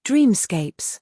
Dreamscapes.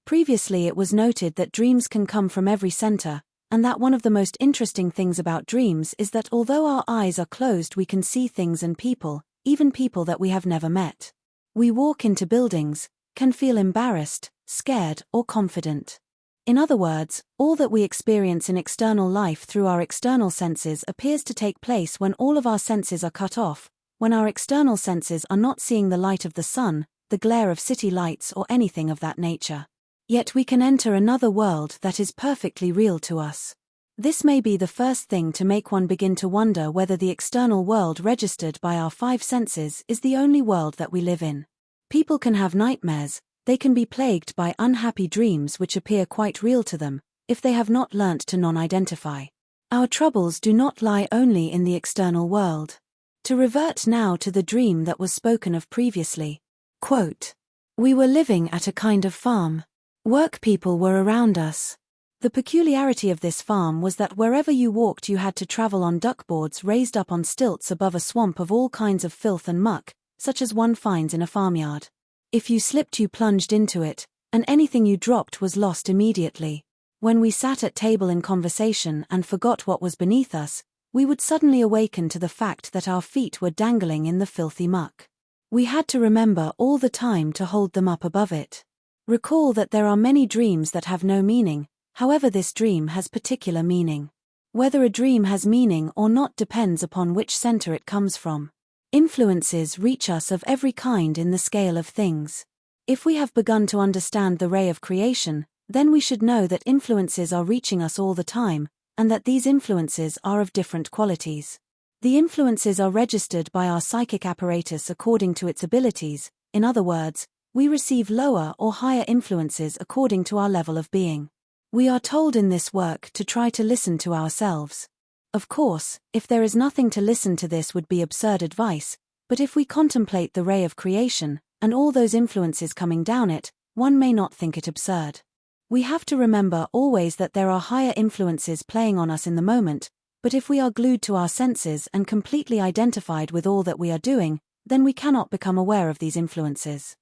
Previously it was noted that dreams can come from every center, and that one of the most interesting things about dreams is that although our eyes are closed we can see things and people, even people that we have never met. We walk into buildings, can feel embarrassed, scared, or confident. In other words, all that we experience in external life through our external senses appears to take place when all of our senses are cut off, when our external senses are not seeing the light of the sun, the glare of city lights or anything of that nature. Yet we can enter another world that is perfectly real to us. This may be the first thing to make one begin to wonder whether the external world registered by our five senses is the only world that we live in. People can have nightmares, they can be plagued by unhappy dreams which appear quite real to them, if they have not learnt to non-identify. Our troubles do not lie only in the external world. To revert now to the dream that was spoken of previously. Quote, "We were living at a kind of farm. Work people were around us. The peculiarity of this farm was that wherever you walked you had to travel on duckboards raised up on stilts above a swamp of all kinds of filth and muck, such as one finds in a farmyard. If you slipped you plunged into it, and anything you dropped was lost immediately. When we sat at table in conversation and forgot what was beneath us, we would suddenly awaken to the fact that our feet were dangling in the filthy muck. We had to remember all the time to hold them up above it. Recall that there are many dreams that have no meaning, however this dream has particular meaning. Whether a dream has meaning or not depends upon which center it comes from. Influences reach us of every kind in the scale of things. If we have begun to understand the ray of creation, then we should know that influences are reaching us all the time, and that these influences are of different qualities. The influences are registered by our psychic apparatus according to its abilities. In other words, we receive lower or higher influences according to our level of being. We are told in this work to try to listen to ourselves. Of course, if there is nothing to listen to, this would be absurd advice, but if we contemplate the ray of creation, and all those influences coming down it, one may not think it absurd. We have to remember always that there are higher influences playing on us in the moment, but if we are glued to our senses and completely identified with all that we are doing, then we cannot become aware of these influences.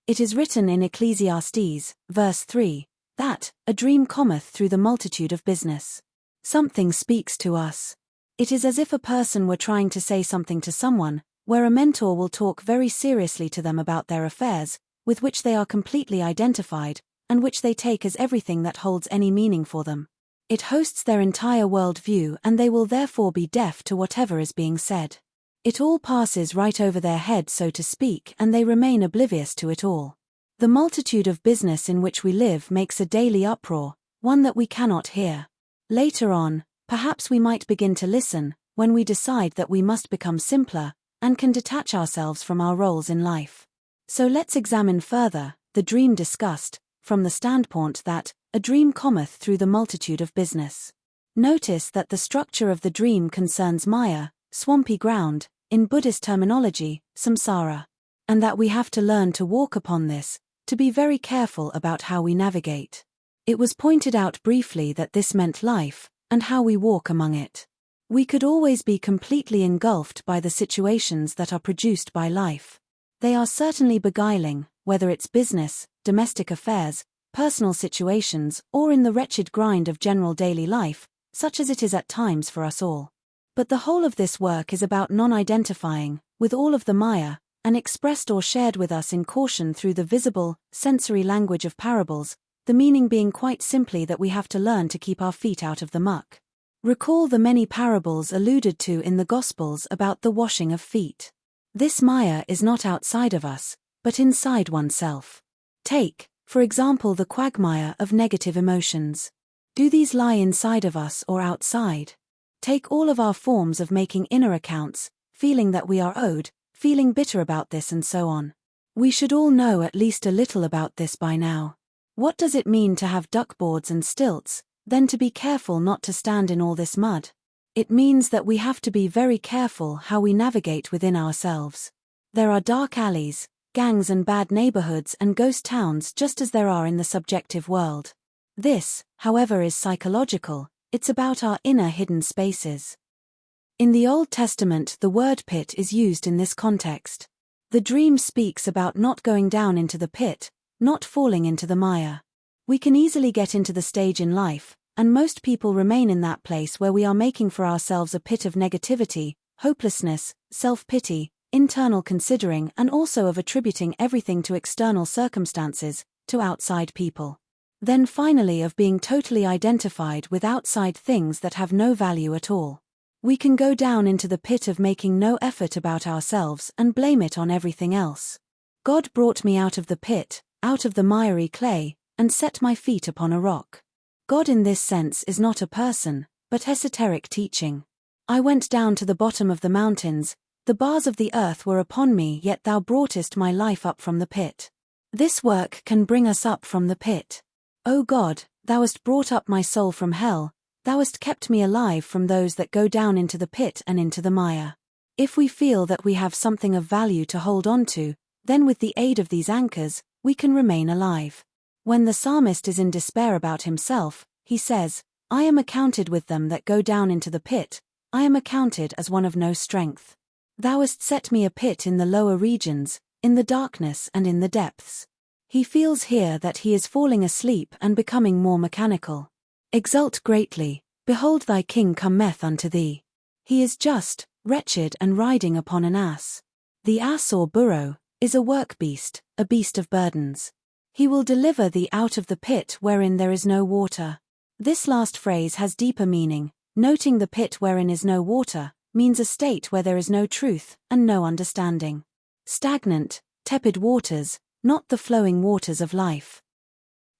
It is written in Ecclesiastes, verse 3, that, "A dream cometh through the multitude of business." Something speaks to us. It is as if a person were trying to say something to someone, where a mentor will talk very seriously to them about their affairs, with which they are completely identified, and which they take as everything that holds any meaning for them. It hosts their entire world view and they will therefore be deaf to whatever is being said. It all passes right over their head, so to speak, and they remain oblivious to it all. The multitude of business in which we live makes a daily uproar, one that we cannot hear. Later on, perhaps we might begin to listen, when we decide that we must become simpler, and can detach ourselves from our roles in life. So let's examine further the dream discussed, from the standpoint that, a dream cometh through the multitude of business. Notice that the structure of the dream concerns Maya, swampy ground, in Buddhist terminology, samsara, and that we have to learn to walk upon this, to be very careful about how we navigate. It was pointed out briefly that this meant life, and how we walk among it. We could always be completely engulfed by the situations that are produced by life. They are certainly beguiling, whether it's business, domestic affairs, personal situations, or in the wretched grind of general daily life, such as it is at times for us all. But the whole of this work is about non-identifying with all of the Maya, and expressed or shared with us in caution through the visible, sensory language of parables, the meaning being quite simply that we have to learn to keep our feet out of the muck. Recall the many parables alluded to in the Gospels about the washing of feet. This Maya is not outside of us, but inside oneself. Take, for example, the quagmire of negative emotions. Do these lie inside of us or outside? Take all of our forms of making inner accounts, feeling that we are owed, feeling bitter about this and so on. We should all know at least a little about this by now. What does it mean to have duckboards and stilts, then to be careful not to stand in all this mud? It means that we have to be very careful how we navigate within ourselves. There are dark alleys, gangs and bad neighborhoods and ghost towns just as there are in the subjective world. This, however, is psychological, it's about our inner hidden spaces. In the Old Testament, the word pit is used in this context. The dream speaks about not going down into the pit, not falling into the mire. We can easily get into the stage in life, and most people remain in that place where we are making for ourselves a pit of negativity, hopelessness, self-pity, internal considering, and also of attributing everything to external circumstances, to outside people. Then finally of being totally identified with outside things that have no value at all. We can go down into the pit of making no effort about ourselves and blame it on everything else. God brought me out of the pit, out of the miry clay, and set my feet upon a rock. God in this sense is not a person, but esoteric teaching. I went down to the bottom of the mountains, the bars of the earth were upon me, yet thou broughtest my life up from the pit. This work can bring us up from the pit. O God, thou hast brought up my soul from hell, thou hast kept me alive from those that go down into the pit and into the mire. If we feel that we have something of value to hold on to, then with the aid of these anchors, we can remain alive. When the psalmist is in despair about himself, he says, I am accounted with them that go down into the pit, I am accounted as one of no strength. Thou hast set me a pit in the lower regions, in the darkness and in the depths. He feels here that he is falling asleep and becoming more mechanical. Exult greatly, behold thy king cometh unto thee. He is just, wretched and riding upon an ass. The ass or burro is a work beast, a beast of burdens. He will deliver thee out of the pit wherein there is no water. This last phrase has deeper meaning, noting the pit wherein is no water, means a state where there is no truth and no understanding. Stagnant, tepid waters, not the flowing waters of life.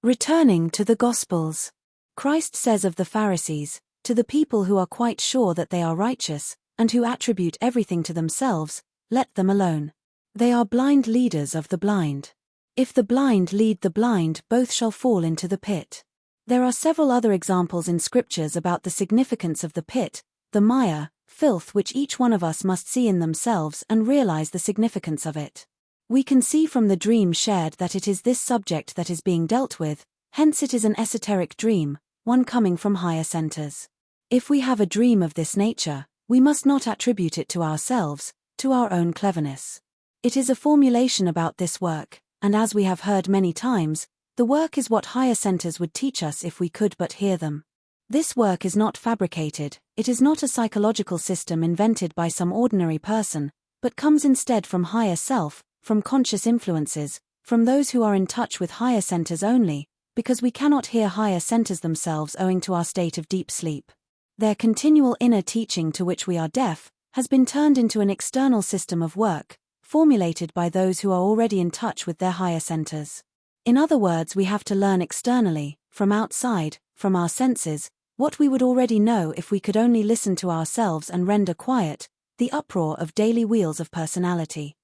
Returning to the Gospels. Christ says of the Pharisees, to the people who are quite sure that they are righteous, and who attribute everything to themselves, let them alone. They are blind leaders of the blind. If the blind lead the blind, both shall fall into the pit. There are several other examples in scriptures about the significance of the pit, the mire, filth which each one of us must see in themselves and realize the significance of it. We can see from the dream shared that it is this subject that is being dealt with, hence it is an esoteric dream, one coming from higher centers. If we have a dream of this nature, we must not attribute it to ourselves, to our own cleverness. It is a formulation about this work, and as we have heard many times, the work is what higher centers would teach us if we could but hear them. This work is not fabricated, it is not a psychological system invented by some ordinary person, but comes instead from higher self, from conscious influences, from those who are in touch with higher centers only, because we cannot hear higher centers themselves owing to our state of deep sleep. Their continual inner teaching to which we are deaf, has been turned into an external system of work, formulated by those who are already in touch with their higher centers. In other words, we have to learn externally, from outside, from our senses, what we would already know if we could only listen to ourselves and render quiet the uproar of daily wheels of personality.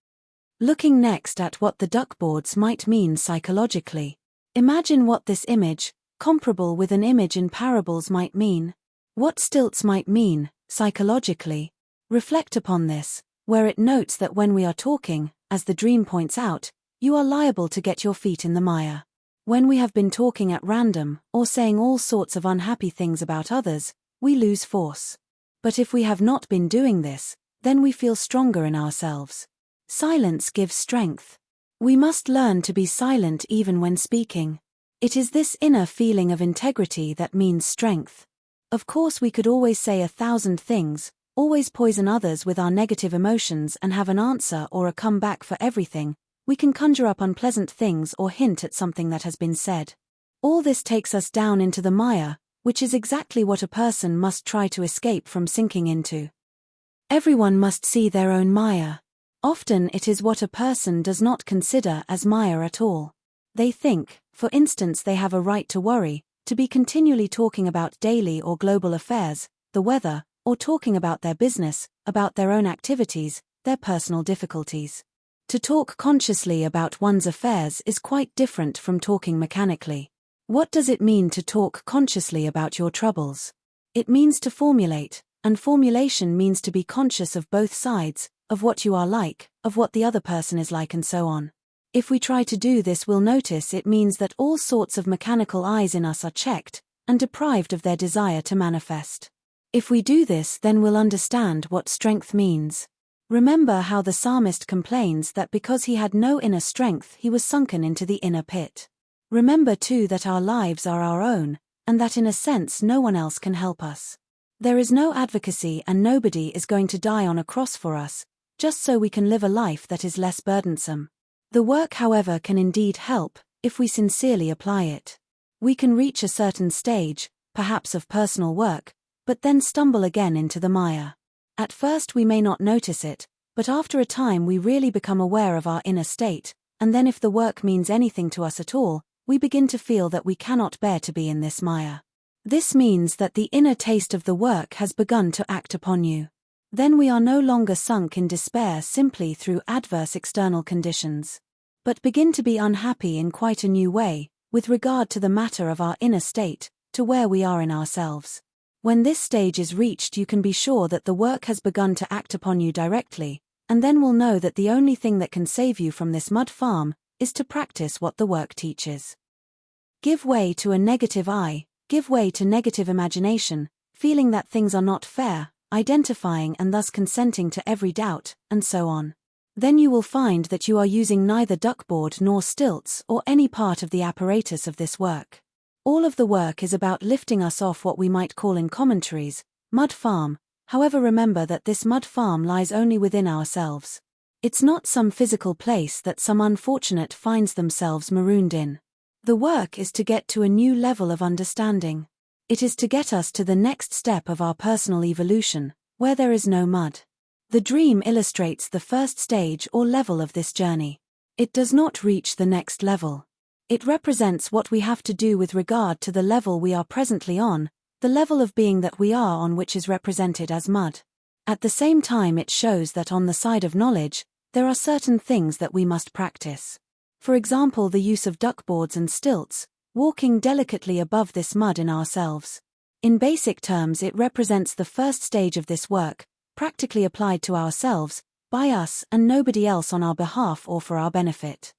Looking next at what the duckboards might mean psychologically. Imagine what this image, comparable with an image in parables, might mean. What stilts might mean, psychologically. Reflect upon this, where it notes that when we are talking, as the dream points out, you are liable to get your feet in the mire. When we have been talking at random, or saying all sorts of unhappy things about others, we lose force. But if we have not been doing this, then we feel stronger in ourselves. Silence gives strength. We must learn to be silent even when speaking. It is this inner feeling of integrity that means strength. Of course, we could always say 1,000 things, always poison others with our negative emotions and have an answer or a comeback for everything. We can conjure up unpleasant things or hint at something that has been said. All this takes us down into the mire, which is exactly what a person must try to escape from sinking into. Everyone must see their own mire. Often it is what a person does not consider as mire at all. They think, for instance, they have a right to worry, to be continually talking about daily or global affairs, the weather, or talking about their business, about their own activities, their personal difficulties. To talk consciously about one's affairs is quite different from talking mechanically. What does it mean to talk consciously about your troubles? It means to formulate, and formulation means to be conscious of both sides, of what you are like, of what the other person is like, and so on. If we try to do this, we'll notice it means that all sorts of mechanical eyes in us are checked, and deprived of their desire to manifest. If we do this, then we'll understand what strength means. Remember how the psalmist complains that because he had no inner strength he was sunken into the inner pit. Remember too that our lives are our own, and that in a sense no one else can help us. There is no advocacy and nobody is going to die on a cross for us, just so we can live a life that is less burdensome. The work, however, can indeed help, if we sincerely apply it. We can reach a certain stage, perhaps of personal work, but then stumble again into the mire. At first we may not notice it, but after a time we really become aware of our inner state, and then if the work means anything to us at all, we begin to feel that we cannot bear to be in this mire. This means that the inner taste of the work has begun to act upon you. Then we are no longer sunk in despair simply through adverse external conditions, but begin to be unhappy in quite a new way, with regard to the matter of our inner state, to where we are in ourselves. When this stage is reached, you can be sure that the work has begun to act upon you directly, and then will know that the only thing that can save you from this mud farm is to practice what the work teaches. Give way to a negative I, give way to negative imagination, feeling that things are not fair, identifying and thus consenting to every doubt, and so on. Then you will find that you are using neither duckboard nor stilts or any part of the apparatus of this work. All of the work is about lifting us off what we might call in commentaries, mud farm. However, remember that this mud farm lies only within ourselves. It's not some physical place that some unfortunate finds themselves marooned in. The work is to get to a new level of understanding. It is to get us to the next step of our personal evolution, where there is no mud. The dream illustrates the first stage or level of this journey. It does not reach the next level. It represents what we have to do with regard to the level we are presently on, the level of being that we are on, which is represented as mud. At the same time, it shows that on the side of knowledge, there are certain things that we must practice. For example, the use of duckboards and stilts, walking delicately above this mud in ourselves. In basic terms, it represents the first stage of this work, practically applied to ourselves, by us and nobody else, on our behalf or for our benefit.